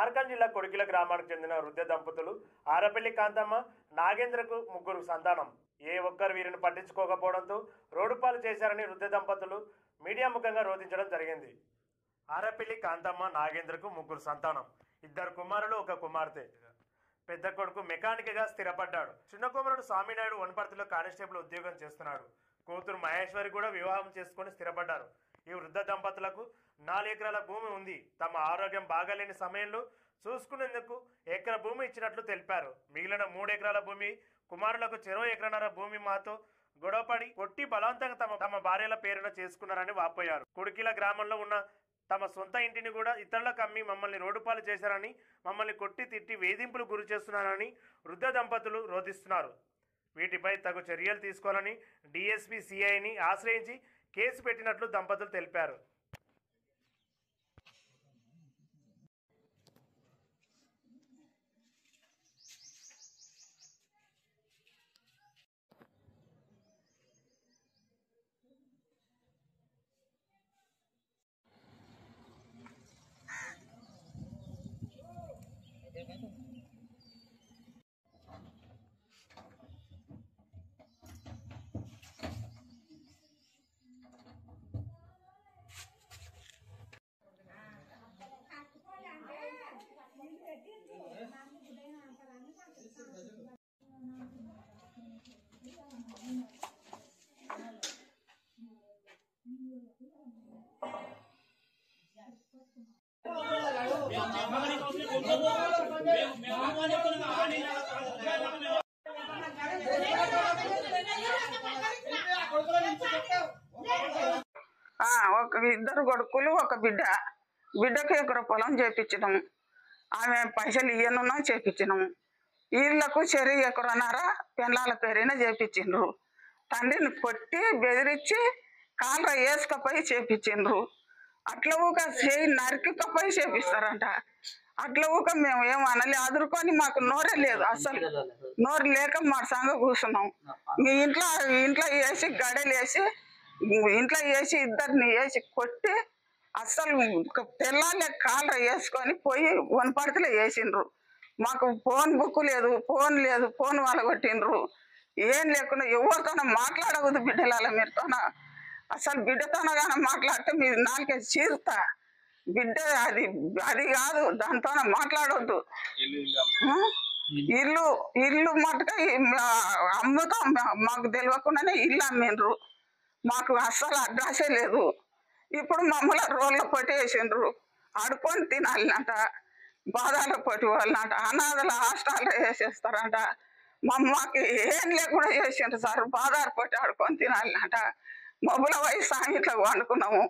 నార్కల్ జిల్లా కొడికిల గ్రామానికి చెందిన వృద్ధ దంపతులు ఆరపల్లి కాంతమ్మ నాగేంద్రకు ముగ్గురు సంతానం. ఏ ఒక్కరు వీరిని పట్టించుకోకపోవడంతో రోడ్డుపాలు చేశారని వృద్ధ దంపతులు మీడియా ముఖంగా రోధించడం జరిగింది. ఆరపల్లి కాంతమ్మ నాగేంద్రకు ముగ్గురు సంతానం, 2 కుమారులు 1 కుమార్తె. పెద్ద కొడుకు మెకానిక్గా స్థిరపడ్డాడు. చిన్న కుమారుడు స్వామినాయుడు వనపర్తిలో కానిస్టేబుల్ ఉద్యోగం చేస్తున్నాడు. కూతురు మహేశ్వరి కూడా వివాహం చేసుకుని స్థిరపడ్డారు. ఈ వృద్ధ దంపతులకు 4 ఎకరాల భూమి ఉంది. తమ ఆరోగ్యం బాగాలేని సమయంలో చూసుకునేందుకు ఎకరా భూమి ఇచ్చినట్లు తెలిపారు. మిగిలిన 3 ఎకరాల భూమి కుమారులకు చెరో ఎకరన్నర భూమి మాతో గొడవపడి కొట్టి బలవంతంగా తమ భార్యల పేరున చేసుకున్నారని వాపోయారు. కొడికిల గ్రామంలో ఉన్న తమ సొంత ఇంటిని కూడా ఇతరులకు అమ్మి మమ్మల్ని రోడ్డుపాలు చేశారని, మమ్మల్ని కొట్టి తిట్టి వేధింపులు గురి చేస్తున్నారని వృద్ధ దంపతులు రోధిస్తున్నారు. వీటిపై తగు చర్యలు తీసుకోవాలని డీఎస్పీ సిఐని ఆశ్రయించి కేసు పెట్టినట్లు దంపతులు తెలిపారు. ఇద్దరు కొడుకులు 1 బిడ్డ. బిడ్డకు ఎకరా పొలం చేపించినాము. ఆమె పైసలు ఇయ్యనున్నా చేపించినాము. వీళ్ళకు చెరి ఎకరన్నర పెళ్ళాల పేరైనా చేపించిండ్రు. తండ్రిని కొట్టి బెదిరించి కాళ్ళ వేసుకపోయి చేపించిండ్రు. అట్లా ఊక చేయి నరికికపోయి చేపిస్తారంట. అట్లా ఊక మేము ఏం అనలే, అదురుకొని మాకు నోరే లేదు. అసలు నోరు లేక మా సంగ కూర్చున్నాం. మీ ఇంట్లో వేసి గడలు వేసి ఇంట్లో వేసి ఇద్దరిని వేసి కొట్టి అస్సలు పిల్లలే కాళ్ళ వేసుకొని పోయి వనపర్తిలో వేసిండ్రు. మాకు ఫోన్ బుక్ లేదు, ఫోన్ వాళ్ళగొట్టిండ్రు. ఏం లేకుండా ఎవరితోనో మాట్లాడవద్దు బిడ్డల మీరుతోన. అసలు బిడ్డతోన కానీ మాట్లాడితే మీరు 4 చీరుతా. బిడ్డ అది కాదు, దాంతోనే మాట్లాడవద్దు. ఇల్లు మటుక అమ్ముతాం, మాకు తెలియకుండానే ఇల్లు అమ్మిండ్రు. మాకు అస్సలు అడ్రస్సే లేదు. ఇప్పుడు మమ్మల్ని రోడ్ల పొట్టి వేసిండ్రు. ఆడుకొని తినాలంట, బాధల పొట్టి వాళ్ళంట, అనాథల హాస్టల్లో వేసేస్తారంట. మాకు ఏం లేకుండా చేసిండ్రు సార్. బాధార పొట్టి ఆడుకొని తినాలంట. మొబుల వయసు ఇట్లా వండుకున్నాము.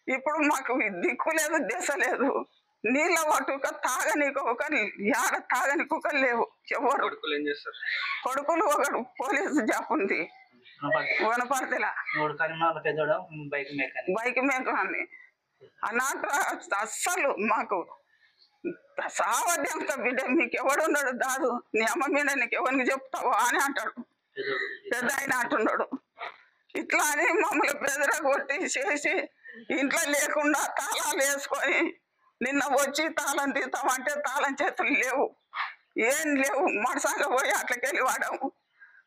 ఇప్పుడు మాకు దిక్కు లేదు, దిశ లేదు. నీళ్ళ పట్టుక తాగనీకు ఏడ తాగని కుక్కలు లేవు. ఎవరు కొడుకులు 1 పోలీసు జాబ్ ఉంది వనపర్తిలా, బైక్ మేకని అన్నట్టు. అస్సలు మాకు సావద్యంత బిడ్డ మీకు ఎవడున్నాడు దాదు, నీ అమ్మ మీద నీకు ఎవరికి చెప్తావో అని అంటాడు. పెద్ద ఆయన అంటున్నాడు. ఇట్లా అని మమ్మల్ని బెదరగొట్టి చేసి ఇంట్లో లేకుండా తాళాలు వేసుకొని నిన్న వచ్చి తాళం తీస్తామంటే తాళం చేతులు లేవు, ఏం లేవు. మడసంగా పోయి అట్లకెళ్ళి వాడాము.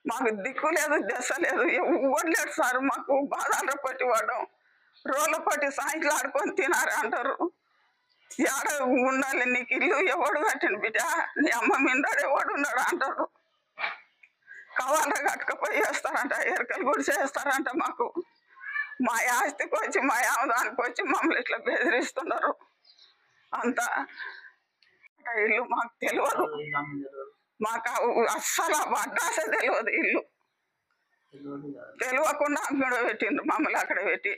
మాకు దిక్కు లేదు, దశ లేదు, ఎవరు లేడు సార్. మాకు బాధలు పట్టి వాడాం. రోడ్ల పట్టి సాయంత్రం ఆడుకొని తినారు అంటారు. ఏడ ఉండాలి నీకు ఇల్లు, ఎవడు కట్టిన బిడ్డ, నీ అమ్మ మిండాడు ఎవడు ఉన్నాడు అంటారు. కవాళ్ళ కట్టుకపోయి వేస్తారంట, ఎరకలు కూడా చేస్తారంట. మాకు మా ఆస్తికి వచ్చి మా ఆమదానికి వచ్చి మమ్మల్ని ఇట్లా బెదిరిస్తున్నారు. అంతా ఇల్లు మాకు తెలియదు, మాకు అస్సలు అడ్రస్ తెలియదు. ఇల్లు తెలియకుండా అక్కడ పెట్టిండ్రు మమ్మల్ని. అక్కడ పెట్టి